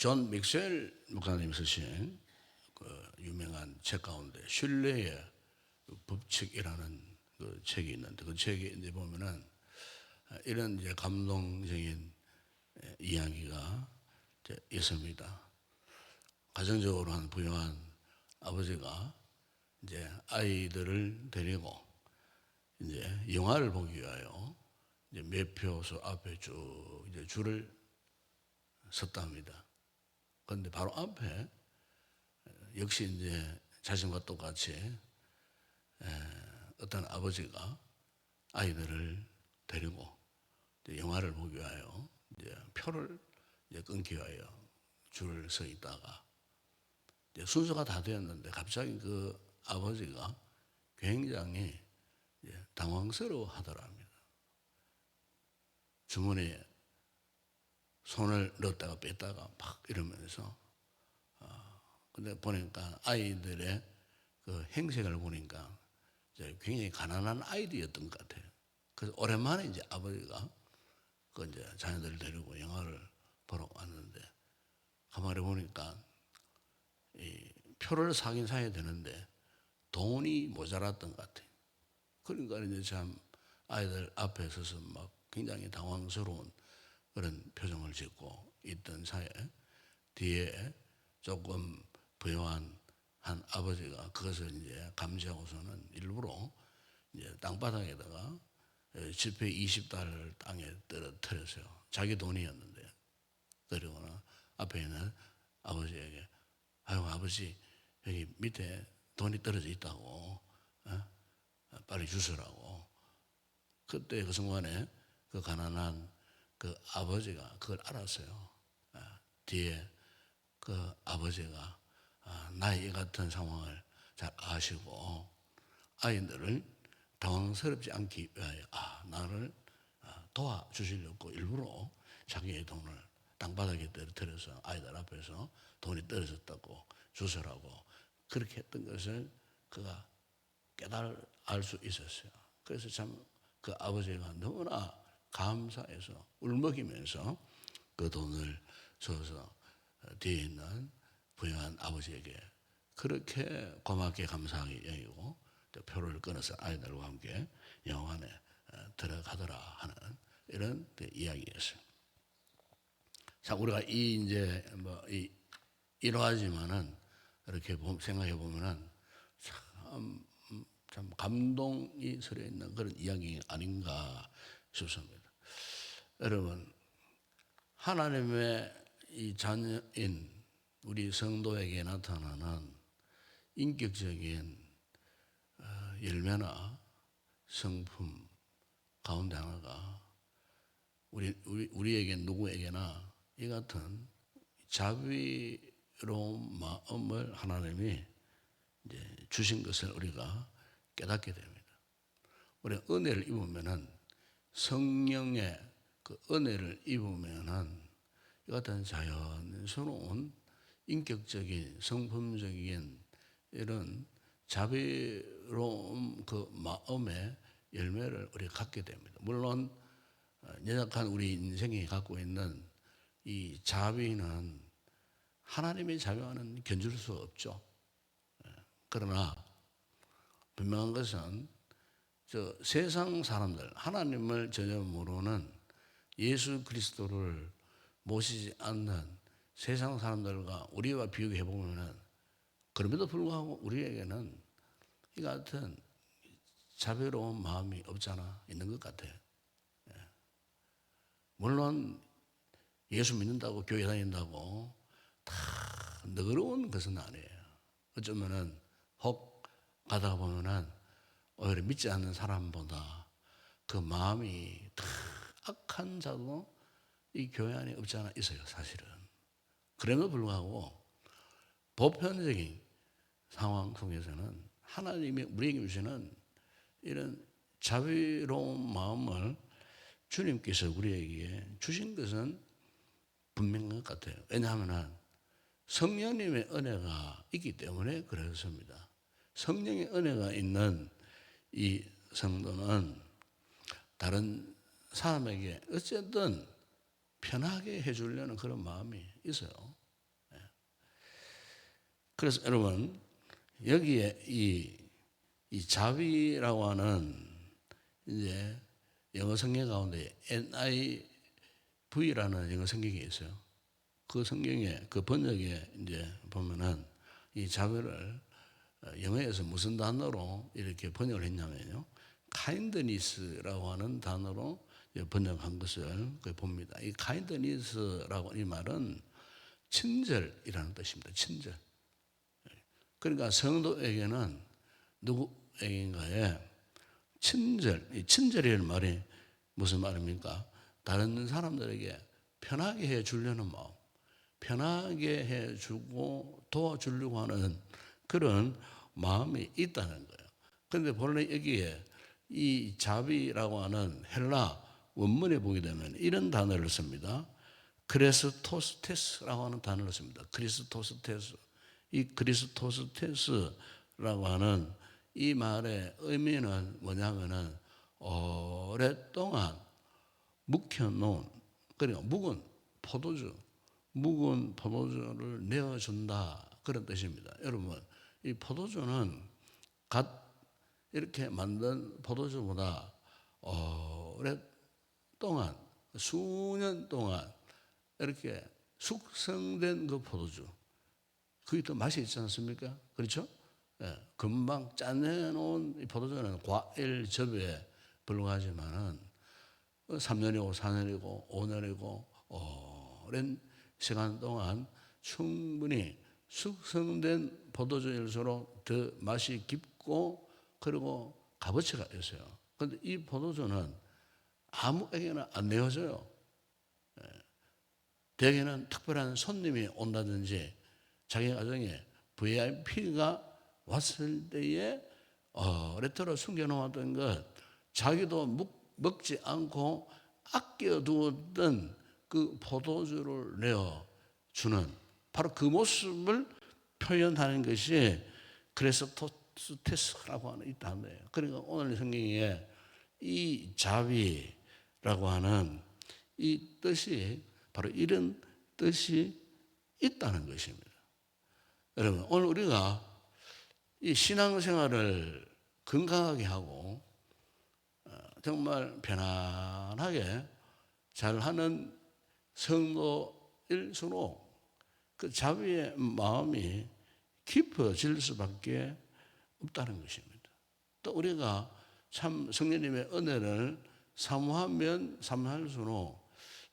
존 맥스웰 목사님이 쓰신 그 유명한 책 가운데 신뢰의 법칙이라는 그 책이 있는데, 그 책에 이제 보면은 이런 이제 감동적인 이야기가 이제 있습니다. 가정적으로 한 부유한 아버지가 이제 아이들을 데리고 이제 영화를 보기 위하여 이제 매표소 앞에 쭉 이제 줄을 섰답니다. 그런데 바로 앞에 역시 이제 자신과 똑같이 어떤 아버지가 아이들을 데리고 이제 영화를 보기 위하여 이제 표를 이제 끊기 위하여 줄을 서 있다가 이제 순서가 다 되었는데 갑자기 그 아버지가 굉장히 당황스러워 하더랍니다. 주머니에 손을 넣었다가 뺐다가 막 이러면서 근데 보니까 아이들의 그 행색을 보니까 이제 굉장히 가난한 아이들이었던 것 같아요. 그래서 오랜만에 이제 아버지가 그 이제 자녀들을 데리고 영화를 보러 왔는데 가만히 보니까 이 표를 사긴 사야 되는데 돈이 모자랐던 것 같아요. 그러니까 이제 참 아이들 앞에 서서 막 굉장히 당황스러운 그런 표정을 짓고 있던 사이에 뒤에 조금 부유한 한 아버지가 그것을 이제 감지하고서는 일부러 이제 땅바닥에다가 지폐 20달러를 땅에 떨어뜨렸어요. 자기 돈이었는데. 그러거나 앞에 있는 아버지에게 아유 아버지 여기 밑에 돈이 떨어져 있다고 빨리 주시라고. 그때 그 순간에 그 가난한 그 아버지가 그걸 알았어요. 뒤에 그 아버지가 나의 이 같은 상황을 잘 아시고 아이들을 당황스럽지 않기 위하여 나를 도와주시려고 일부러 자기의 돈을 땅바닥에 떨어뜨려서 아이들 앞에서 돈이 떨어졌다고 주소라고 그렇게 했던 것을 그가 알 수 있었어요. 그래서 참 그 아버지가 너무나 감사해서 울먹이면서 그 돈을 줘서 뒤에 있는 부유한 아버지에게 그렇게 고맙게 감사하게 여기고 표를 끊어서 아이들과 함께 영화관에 들어가더라 하는 이런 이야기였어요. 자, 우리가 이제 이러하지만은 이렇게 생각해 보면은 참 감동이 서려 있는 그런 이야기 아닌가 싶습니다. 여러분, 하나님의 이 자녀인 우리 성도에게 나타나는 인격적인 열매나 성품 가운데 하나가 우리에게 누구에게나 이 같은 자비로운 마음을 하나님이 이제 주신 것을 우리가 깨닫게 됩니다. 우리가 은혜를 입으면은 성령의 그 은혜를 입으면은 이 같은 자연스러운 인격적인 성품적인 이런 자비로운 그 마음의 열매를 우리가 갖게 됩니다. 물론 연약한 우리 인생이 갖고 있는 이 자비는 하나님의 자비와는 견줄 수 없죠. 그러나 분명한 것은 세상 사람들, 하나님을 전혀 모르는 예수 그리스도를 모시지 않는 세상 사람들과 우리와 비교해 보면은 그럼에도 불구하고 우리에게는 이 같은 자비로운 마음이 없잖아 있는 것 같아요. 물론 예수 믿는다고 교회 다닌다고 다 너그러운 것은 아니에요. 어쩌면은 혹 가다 보면은 오히려 믿지 않는 사람보다 그 마음이 다 악한 자도 이 교회 안에 없지 않아 있어요, 사실은. 그럼에도 불구하고 보편적인 상황 속에서는 하나님이 우리에게 주시는 이런 자비로운 마음을 주님께서 우리에게 주신 것은 분명한 것 같아요. 왜냐하면 성령님의 은혜가 있기 때문에 그렇습니다. 성령의 은혜가 있는 이 성도는 다른 사람에게 어쨌든 편하게 해주려는 그런 마음이 있어요. 그래서 여러분 여기에 이 자비라고 하는 이제 영어 성경 가운데 NIV라는 영어 성경이 있어요. 그 성경에 그 번역에 이제 보면은 이 자비를 영어에서 무슨 단어로 이렇게 번역을 했냐면요, kindness라고 하는 단어로 번역한 것을 봅니다. 이 kindness라고 이 말은 친절이라는 뜻입니다. 친절. 그러니까 성도에게는 누구에게인가에 친절, 이 친절이라는 말이 무슨 말입니까? 다른 사람들에게 편하게 해 주려는 마음, 편하게 해 주고 도와주려고 하는 그런 마음이 있다는 거예요. 그런데 본래 여기에 이 자비라고 하는 헬라 원문에 보게 되면 이런 단어를 씁니다. 크리스토스테스라고 하는 단어를 씁니다. 크리스토스테스. 이 크리스토스테스라고 하는 이 말의 의미는 뭐냐면은 오랫동안 묵혀놓은, 그러니까 묵은 포도주를 내어준다, 그런 뜻입니다. 여러분, 이 포도주는 갓 이렇게 만든 포도주보다 오랫동안 수년 동안 이렇게 숙성된 그 포도주, 그게 더 맛이 있지 않습니까? 그렇죠? 예, 금방 짜내놓은 이 포도주는 과일즙에 불과하지만은 3년이고 4년이고 5년이고 오랜 시간 동안 충분히 숙성된 포도주일수록 더 맛이 깊고 그리고 값어치가 있어요. 그런데 이 포도주는 아무에게나 안 내어져요. 대개는 특별한 손님이 온다든지 자기 가정에 VIP가 왔을 때에 레터로 숨겨놓았던 것, 자기도 먹지 않고 아껴두었던 그 포도주를 내어주는 바로 그 모습을 표현하는 것이 크리스토스테스라고 하는 이 단어예요. 그러니까 오늘 성경에 이 자비라고 하는 이 뜻이 바로 이런 뜻이 있다는 것입니다. 여러분, 오늘 우리가 이 신앙생활을 건강하게 하고 정말 편안하게 잘하는 성도일수록 그 자비의 마음이 깊어질 수밖에 없다는 것입니다. 또 우리가 참 성령님의 은혜를 사모하면 사모할수록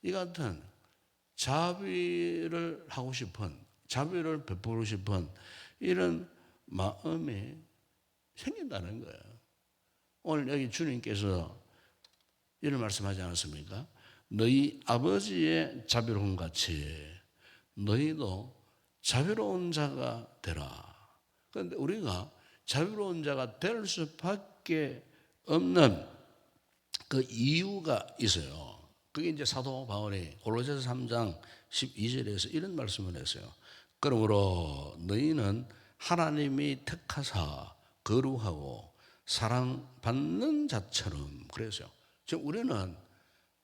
이 같은 자비를 하고 싶은, 자비를 베풀고 싶은 이런 마음이 생긴다는 거예요. 오늘 여기 주님께서 이런 말씀하지 않았습니까? 너희 아버지의 자비로움 같이 너희도 자비로운 자가 되라. 그런데 우리가 자비로운 자가 될 수밖에 없는 그 이유가 있어요. 그게 이제 사도 바울이 골로새서 3장 12절에서 이런 말씀을 했어요. 그러므로 너희는 하나님이 택하사 거룩하고 사랑받는 자처럼, 그래서요. 지금 우리는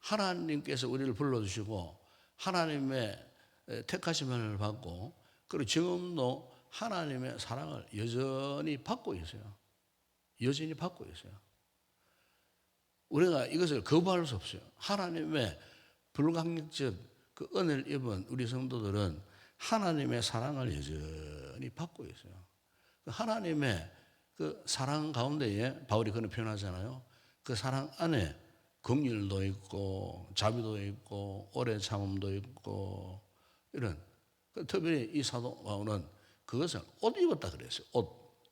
하나님께서 우리를 불러주시고 하나님의 택하심을 받고 그리고 지금도 하나님의 사랑을 여전히 받고 있어요. 여전히 받고 있어요. 우리가 이것을 거부할 수 없어요. 하나님의 불강력적 그 은혜를 입은 우리 성도들은 하나님의 사랑을 여전히 받고 있어요. 하나님의 그 사랑 가운데에 바울이 그런 표현하잖아요. 그 사랑 안에 긍휼도 있고 자비도 있고 오래 참음도 있고 이런, 특별히 이 사도 바울은 그것을 옷 입었다 그랬어요.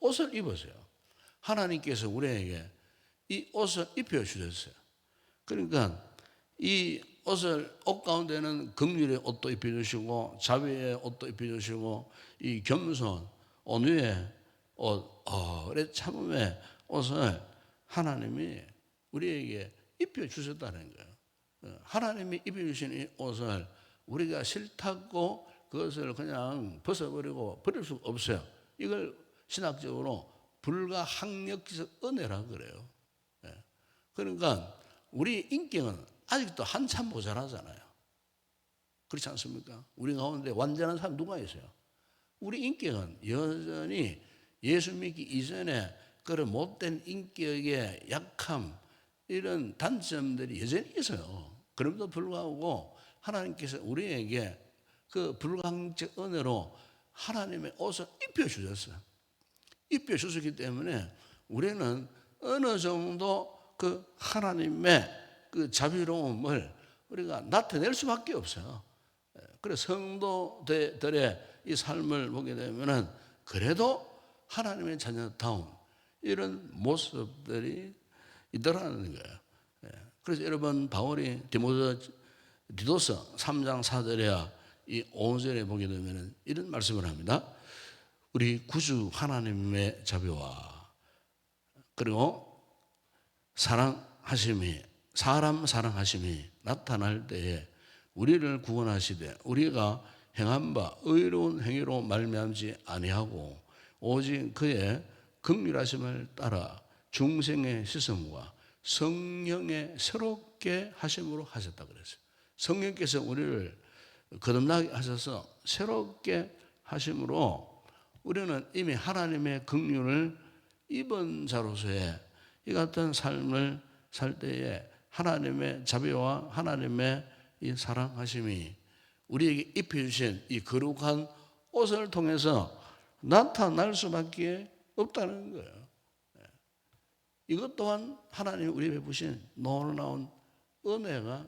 옷을 입었어요. 하나님께서 우리에게 이 옷을 입혀주셨어요. 그러니까 이 옷 가운데는 긍휼의 옷도 입혀주시고 자비의 옷도 입혀주시고 이 겸손, 온유의 옷, 오래 참음의 옷을 하나님이 우리에게 입혀주셨다는 거예요. 하나님이 입혀주신 이 옷을 우리가 싫다고 그것을 그냥 벗어버리고 버릴 수가 없어요. 이걸 신학적으로 불가항력적 은혜라고 그래요. 그러니까 우리 인격은 아직도 한참 모자라잖아요. 그렇지 않습니까? 우리 가운데 완전한 사람 누가 있어요? 우리 인격은 여전히 예수 믿기 이전에 그런 못된 인격의 약함, 이런 단점들이 여전히 있어요. 그럼에도 불구하고 하나님께서 우리에게 그 불강적 은혜로 하나님의 옷을 입혀주셨어요. 입혀주셨기 때문에 우리는 어느 정도 그 하나님의 그 자비로움을 우리가 나타낼 수밖에 없어요. 그래서 성도들의 이 삶을 보게 되면은 그래도 하나님의 자녀다운 이런 모습들이 있더라는 거예요. 그래서 여러분 바울이 디도서 3장 4절에 이 5절에 보게 되면은 이런 말씀을 합니다. 우리 구주 하나님의 자비와 그리고 사랑하심이 사람 사랑하심이 나타날 때에 우리를 구원하시되 우리가 행한 바 의로운 행위로 말미암지 아니하고 오직 그의 긍휼하심을 따라 중생의 시선과 성령의 새롭게 하심으로 하셨다 그랬어요. 성령께서 우리를 거듭나게 하셔서 새롭게 하심으로 우리는 이미 하나님의 긍휼을 입은 자로서의 이 같은 삶을 살 때에 하나님의 자비와 하나님의 이 사랑하심이 우리에게 입혀주신 이 거룩한 옷을 통해서 나타날 수밖에 없다는 거예요. 이것 또한 하나님이 우리에게 베푸신 놀라운 은혜가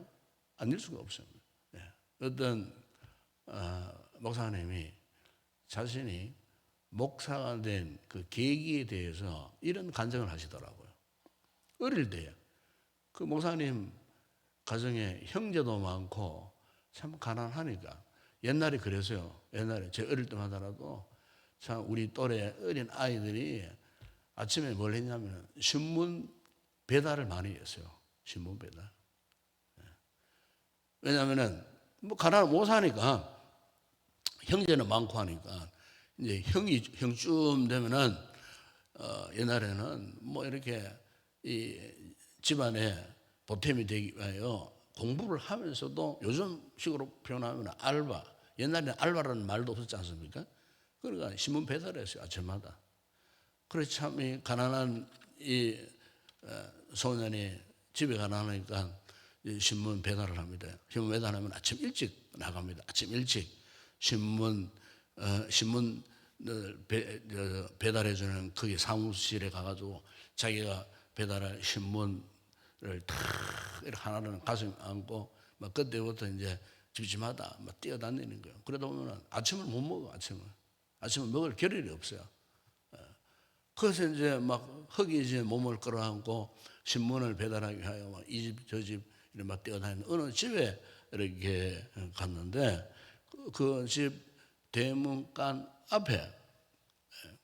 아닐 수가 없습니다. 어떤 목사님이 자신이 목사가 된 그 계기에 대해서 이런 간증을 하시더라고요. 어릴 때 그 목사님 가정에 형제도 많고 참 가난하니까 옛날에 그랬어요. 옛날에 제 어릴 때마다라도 참 우리 또래 어린 아이들이 아침에 뭘 했냐면 신문 배달을 많이 했어요. 신문 배달. 왜냐하면은 뭐 가난을 못 사니까 형제는 많고 하니까 이제 형쯤 되면은 옛날에는 뭐 이렇게 이 집안에 보탬이 되기 위하여 공부를 하면서도 요즘식으로 표현하면 알바. 옛날에는 알바라는 말도 없었지 않습니까? 그러니까 신문 배달을 했어요. 아침마다. 그래서 참 이 가난한 이 소년이 집에 가난하니까 신문 배달을 합니다. 신문 배달하면 아침 일찍 나갑니다. 아침 일찍 신문 배달해주는 거기 사무실에 가가지고 자기가 배달할 신문을 탁 이렇게 하나는 가슴에 안고 막 그때부터 이제 집집마다 막 뛰어다니는 거예요. 그러다 보면 아침을 못 먹어. 아침을 먹을 겨를이 없어요. 그래서 이제 막 허기진 몸을 끌어안고 신문을 배달하기 위하여 이 집 저 집 이렇게 막 뛰어다니는 어느 집에 이렇게 갔는데 그 집 대문간 앞에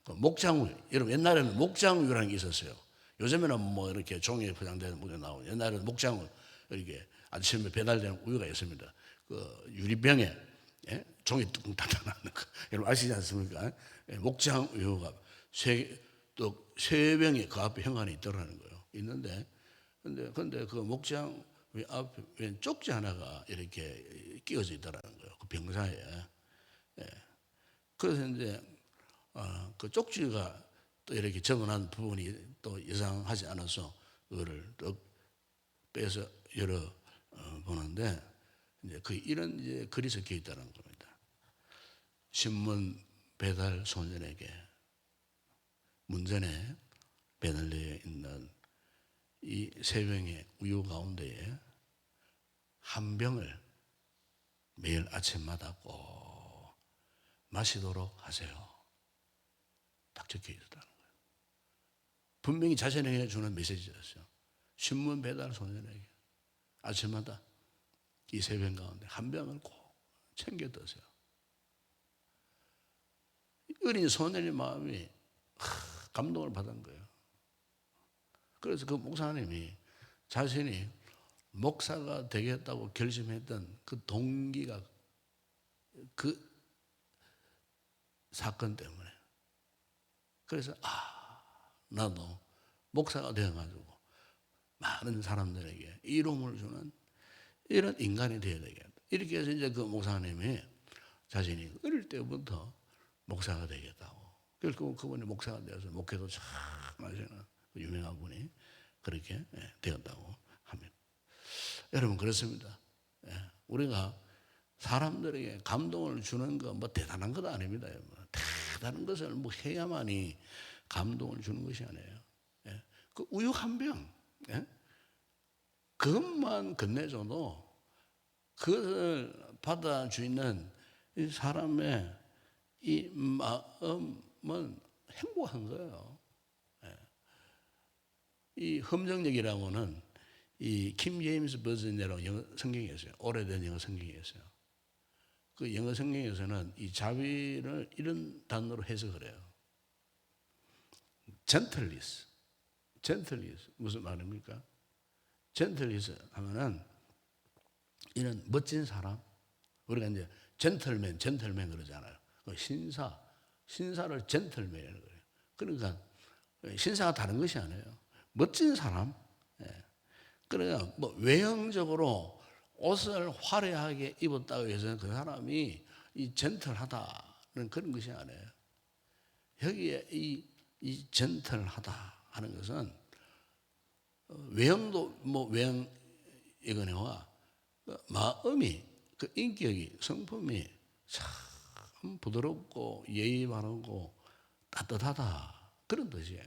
목장우, 여러분 옛날에는 목장우유라는 게 있었어요. 요즘에는 뭐 이렇게 종이에 포장되는 우유 나오고 옛날에는 목장우 이렇게 아침에 배달되는 우유가 있습니다. 그 유리병에 종이 뚜껑 닫아놨는 거 여러분 아시지 않습니까? 목장우유가 세 병이 그 앞에 현관에 있더라는 거예요. 있는데 근데 그 목장 앞에 쪽지 하나가 이렇게 끼워져 있더라는 거예요. 그 병사에. 그래서 이제 그 쪽지가 또 이렇게 적어놓은 부분이 또 이상하지 않아서 그거를 또 빼서 열어 보는데 이제 그 이런 이제 글이 적혀 있다는 겁니다. 신문 배달 소년에게 문전에 배달되어 있는 이 세 병의 우유 가운데에 한 병을 매일 아침마다 꼭 마시도록 하세요. 딱 적혀 있었다는 거예요. 분명히 자신에게 주는 메시지였어요. 신문 배달 소년에게 아침마다 이 세 병 가운데 한 병을 꼭 챙겨 드세요. 어린 소년의 마음이 감동을 받은 거예요. 그래서 그 목사님이 자신이 목사가 되겠다고 결심했던 그 동기가 그 사건 때문에. 그래서 나도 목사가 되어가지고 많은 사람들에게 이로움을 주는 이런 인간이 되어야 되겠다. 이렇게 해서 이제 그 목사님이 자신이 어릴 때부터 목사가 되겠다고. 그래서 그분이 목사가 되어서 목회도 참 하시는 유명한 분이 그렇게 되었다고 합니다. 여러분 그렇습니다. 우리가 사람들에게 감동을 주는 거 뭐 대단한 것 아닙니다. 대단한 것을 뭐 해야만이 감동을 주는 것이 아니에요. 그 우유 한 병, 그것만 건네줘도 그것을 받아주는 이 사람의 이 마음은 행복한 거예요. 이 험정력이라고는 이 킴 제임스 버전이라고 영어 성경이 있어요. 오래된 영어 성경이 있어요. 그 영어 성경에서는 이 자비를 이런 단어로 해석을 해요. gentleness. gentleness 무슨 말입니까? gentleness 하면은 이런 멋진 사람, 우리가 이제 젠틀맨 그러잖아요. 신사를 젠틀맨이라고 그래요. 그러니까 신사가 다른 것이 아니에요. 멋진 사람. 그러니까 뭐 외형적으로 옷을 화려하게 입었다고 해서 그 사람이 이 젠틀하다는 그런 것이 아니에요. 여기에 이 젠틀하다 하는 것은 외형도 뭐 외형이거니와 마음이 그 인격이 성품이 참 부드럽고 예의 바르고 따뜻하다 그런 뜻이에요.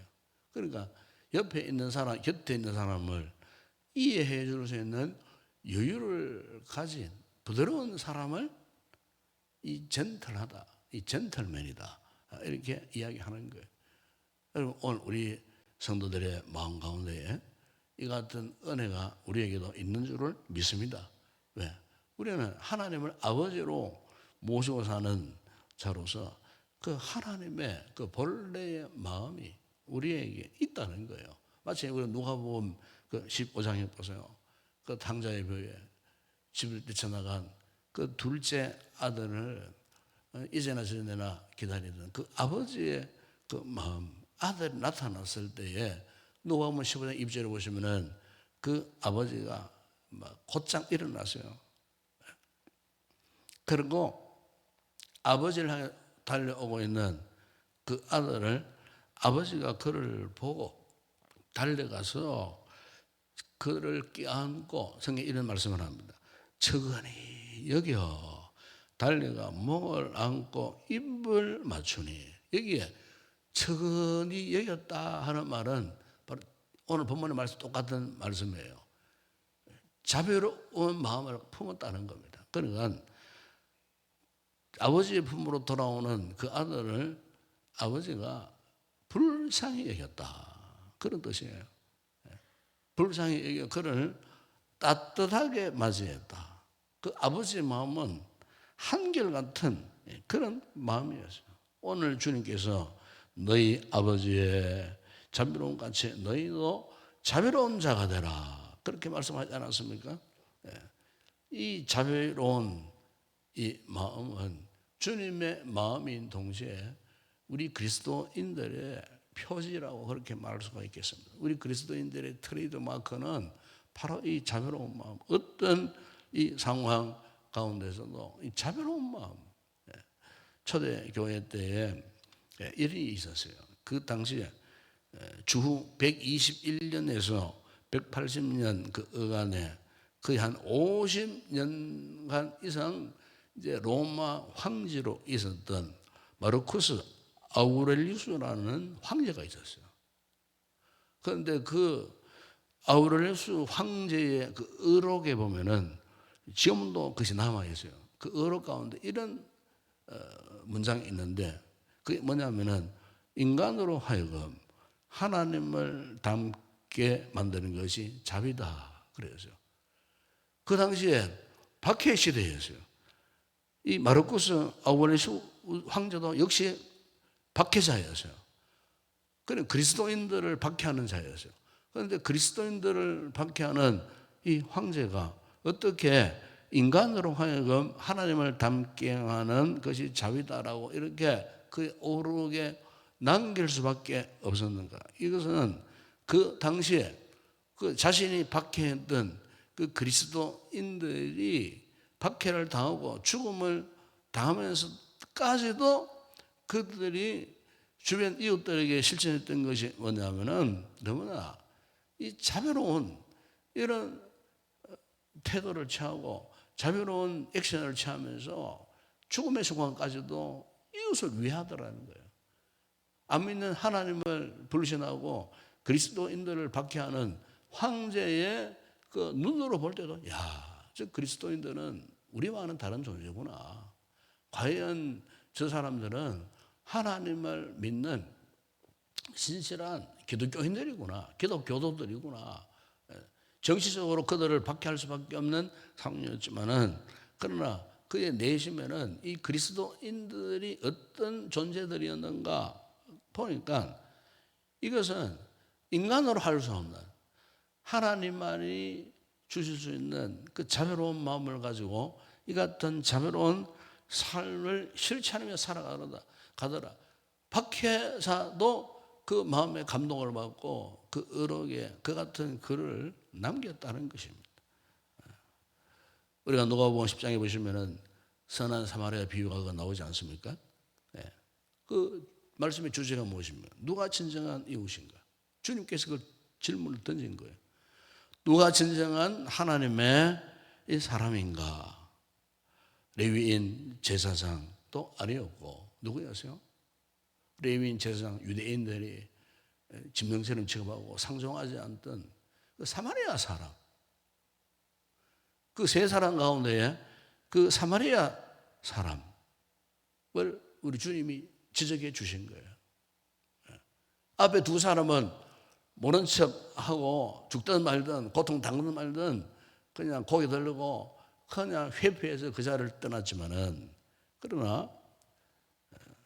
그러니까 옆에 있는 사람, 곁에 있는 사람을 이해해 줄 수 있는 여유를 가진 부드러운 사람을 이 젠틀하다, 이 젠틀맨이다 이렇게 이야기하는 거예요. 여러분 오늘 우리 성도들의 마음 가운데에 이 같은 은혜가 우리에게도 있는 줄을 믿습니다. 왜? 우리는 하나님을 아버지로 모시고 사는 자로서 그 하나님의 그 본래의 마음이 우리에게 있다는 거예요. 마치 우리 누가복음 그 15장에 보세요. 그 탕자의 벼에 집을 뛰쳐나간 그 둘째 아들을 이제나 저제나 기다리던 그 아버지의 그 마음, 아들이 나타났을 때에 누가복음 15장 2절에 보시면은 그 아버지가 막 곧장 일어났어요. 그리고 아버지를 향해 달려오고 있는 그 아들을 아버지가 그를 보고 달려가서 그를 껴안고 성경에 이런 말씀을 합니다. 측은히 여겨 달려가 목을 안고 입을 맞추니 여기에 측은히 여겼다 하는 말은 바로 오늘 본문의 말씀 똑같은 말씀이에요. 자비로운 마음을 품었다는 겁니다. 그러니까 아버지의 품으로 돌아오는 그 아들을 아버지가 불쌍히 여겼다 그런 뜻이에요. 불쌍히 여겨 그를 따뜻하게 맞이했다. 그 아버지의 마음은 한결같은 그런 마음이었어요. 오늘 주님께서 너희 아버지의 자비로운 같이 너희도 자비로운 자가 되라 그렇게 말씀하지 않았습니까? 이 자비로운 이 마음은 주님의 마음인 동시에 우리 그리스도인들의 표지라고 그렇게 말할 수가 있겠습니다. 우리 그리스도인들의 트레이드 마크는 바로 이 자비로운 마음. 어떤 이 상황 가운데서도 이 자비로운 마음. 초대 교회 때에 일이 있었어요. 그 당시에 주후 121년에서 180년 그 어간에 거의 한 50년간 이상 이제 로마 황제로 있었던 마르쿠스 아우렐리우스라는 황제가 있었어요. 그런데 그 아우렐리우스 황제의 그 의록에 보면은 지금도 그것이 남아 있어요. 그 의록 가운데 이런 문장이 있는데 그게 뭐냐면은 인간으로 하여금 하나님을 닮게 만드는 것이 자비다 그랬어요. 그 당시에 박해 시대였어요. 이 마르쿠스 아우렐리우스 황제도 역시 박해자였어요. 그는 그리스도인들을 박해하는 자였어요. 그런데 그리스도인들을 박해하는 이 황제가 어떻게 인간으로 하여금 하나님을 닮게 하는 것이 자비다라고 이렇게 그 오르게 남길 수밖에 없었는가? 이것은 그 당시에 그 자신이 박해했던 그 그리스도인들이 박해를 당하고 죽음을 당하면서까지도 그들이 주변 이웃들에게 실천했던 것이 뭐냐면은 너무나 이 자비로운 이런 태도를 취하고 자비로운 액션을 취하면서 죽음의 순간까지도 이웃을 위하더라는 거예요. 안 믿는 하나님을 불신하고 그리스도인들을 박해하는 황제의 그 눈으로 볼 때도 저 그리스도인들은 우리와는 다른 존재구나. 과연 저 사람들은 하나님을 믿는 신실한 기독교인들이구나. 기독교도들이구나. 정치적으로 그들을 박해할 수밖에 없는 상황이었지만은 그러나 그의 내심에는 이 그리스도인들이 어떤 존재들이었는가 보니까 이것은 인간으로 할 수 없는 하나님만이 주실 수 있는 그 자비로운 마음을 가지고 이 같은 자비로운 삶을 실천하며 살아가더라. 박해사도 그 마음의 감동을 받고 그 의록에 그 같은 글을 남겼다는 것입니다. 우리가 누가복음 10장에 보시면은 선한 사마리아 비유가 나오지 않습니까? 그 말씀의 주제가 무엇입니까? 누가 진정한 이웃인가? 주님께서 그 질문을 던진 거예요. 누가 진정한 하나님의 이 사람인가? 레위인 제사장도 아니었고 누구였어요? 레위인 제사장 유대인들이 짐승처럼 취급하고 상종하지 않던 그 사마리아 사람, 그 세 사람 가운데에 그 사마리아 사람을 우리 주님이 지적해 주신 거예요. 앞에 두 사람은 모른 척하고 죽든 말든 고통 당근 말든 그냥 고개 들고 그냥 회피해서 그 자리를 떠났지만은 그러나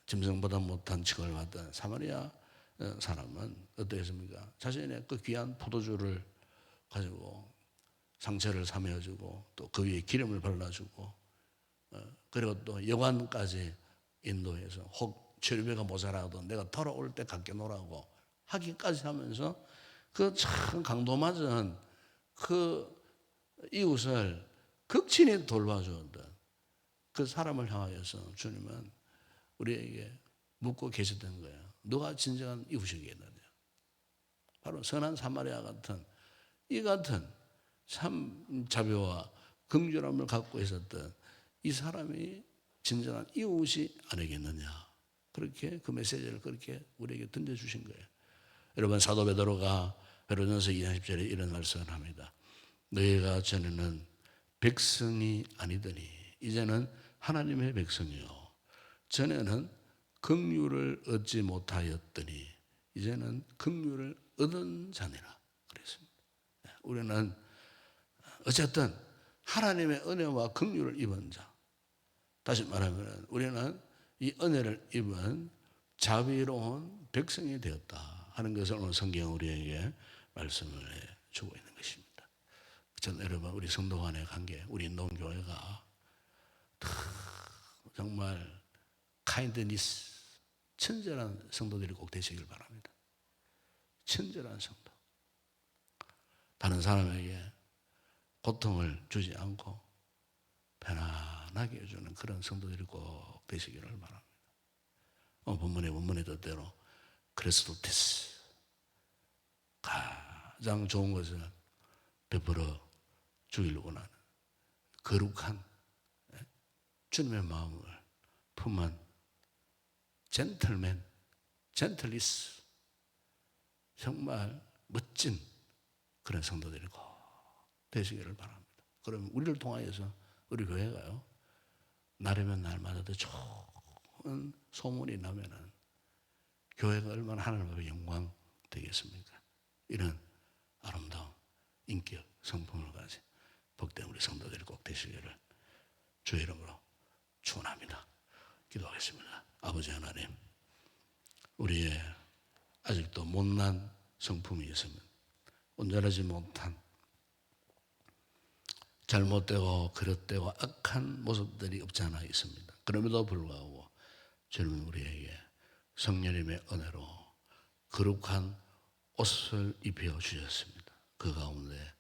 짐승보다 못한 칭을 받던 사마리아 사람은 어떠했습니까? 자신의 그 귀한 포도주를 가지고 상처를 사매어주고 또 그 위에 기름을 발라주고 그리고 또 여관까지 인도해서 혹 치료비가 모자라도 내가 돌아올 때 갖게 놓으라고 하기까지 하면서 그 참 강도맞은 그 이웃을 극진히 돌봐주었던 그 사람을 향하여서 주님은 우리에게 묻고 계셨던 거예요. 누가 진정한 이웃이겠느냐? 바로 선한 사마리아 같은 이 같은 참 자비와 긍휼함을 갖고 있었던 이 사람이 진정한 이웃이 아니겠느냐? 그렇게 그 메시지를 그렇게 우리에게 던져주신 거예요. 여러분 사도 베드로가 베드로전서 2장 10절에 이런 말씀을 합니다. 너희가 전에는 백성이 아니더니 이제는 하나님의 백성이요 전에는 긍휼을 얻지 못하였더니 이제는 긍휼을 얻은 자니라 그랬습니다. 우리는 어쨌든 하나님의 은혜와 긍휼을 입은 자, 다시 말하면 우리는 이 은혜를 입은 자비로운 백성이 되었다 하는 것을 오늘 성경은 우리에게 말씀을 해주고 있는 것입니다. 저는 여러분 우리 성도 간의 관계, 우리 인동교회가 정말 카인드니스, 친절한 성도들이 꼭 되시길 바랍니다. 친절한 성도. 다른 사람에게 고통을 주지 않고 편안하게 해주는 그런 성도들이 꼭 되시기를 바랍니다. 본문의 뜻대로 그리스도테스 가장 좋은 것을 베풀어 주기를 원하는 거룩한 주님의 마음을 품은 젠틀맨, 젠틀리스 정말 멋진 그런 성도들이 꼭 되시기를 바랍니다. 그럼 우리를 통하여서 우리 교회가요 날이면 날마다 더 좋은 소문이 나면은 교회가 얼마나 하나님 앞에 영광 되겠습니까? 이런 아름다운 인격 성품을 가진 복된 우리 성도들이 꼭 되시기를 주의 이름으로 축원합니다. 기도하겠습니다. 아버지 하나님, 우리의 아직도 못난 성품이 있으면 온전하지 못한 잘못되고 그릇되고 악한 모습들이 없지 않아 있습니다. 그럼에도 불구하고 주님은 우리에게 성령님의 은혜로 거룩한 옷을 입혀 주셨습니다. 그 가운데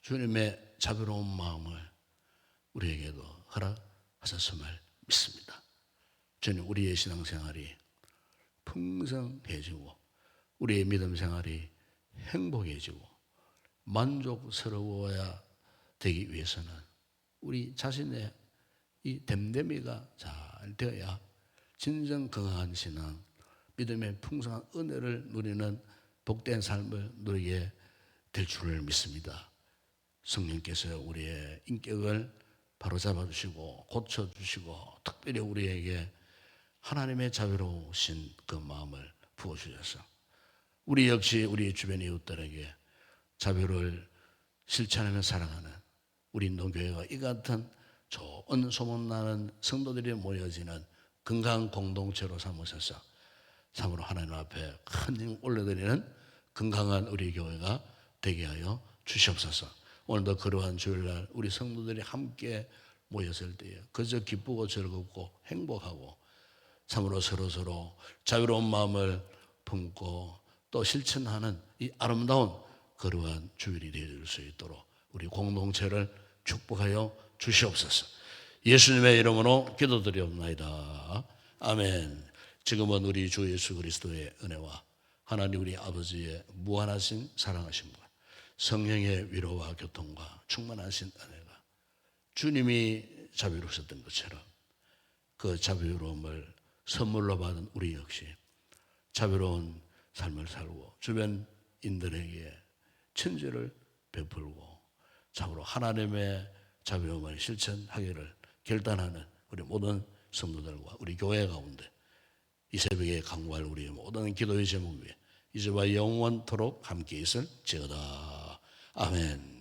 주님의 자비로운 마음을 우리에게도 허락하셨음을 믿습니다. 주님, 우리의 신앙생활이 풍성해지고 우리의 믿음 생활이 행복해지고 만족스러워야 되기 위해서는 우리 자신의 이 됨됨이가 잘 되어야 진정 건강한 신앙, 믿음의 풍성한 은혜를 누리는 복된 삶을 누리게 될 줄을 믿습니다. 성령께서 우리의 인격을 바로잡아 주시고 고쳐 주시고 특별히 우리에게 하나님의 자비로우신 그 마음을 부어 주셔서 우리 역시 우리 주변 이웃들에게 자비를 실천하며 살아가는 우리 인도교회가 이 같은 좋은 소문나는 성도들이 모여지는 건강한 공동체로 삼으셔서 참으로 하나님 앞에 큰 힘 올려드리는 건강한 우리 교회가 되게 하여 주시옵소서. 오늘도 그러한 주일날 우리 성도들이 함께 모였을 때에 그저 기쁘고 즐겁고 행복하고 참으로 서로서로 자유로운 마음을 품고 또 실천하는 이 아름다운 그러한 주일이 되어질 수 있도록 우리 공동체를 축복하여 주시옵소서. 예수님의 이름으로 기도드리옵나이다. 아멘. 지금은 우리 주 예수 그리스도의 은혜와 하나님 우리 아버지의 무한하신 사랑하심과 성령의 위로와 교통과 충만하신 은혜가 주님이 자비로우셨던 것처럼 그 자비로움을 선물로 받은 우리 역시 자비로운 삶을 살고 주변인들에게 친절을 베풀고 참으로 하나님의 자비로움을 실천하기를 결단하는 우리 모든 성도들과 우리 교회 가운데 이 새벽에 강구할 우리의 모든 기도의 제목 위에 이제와 영원토록 함께 있을지어다. 아멘.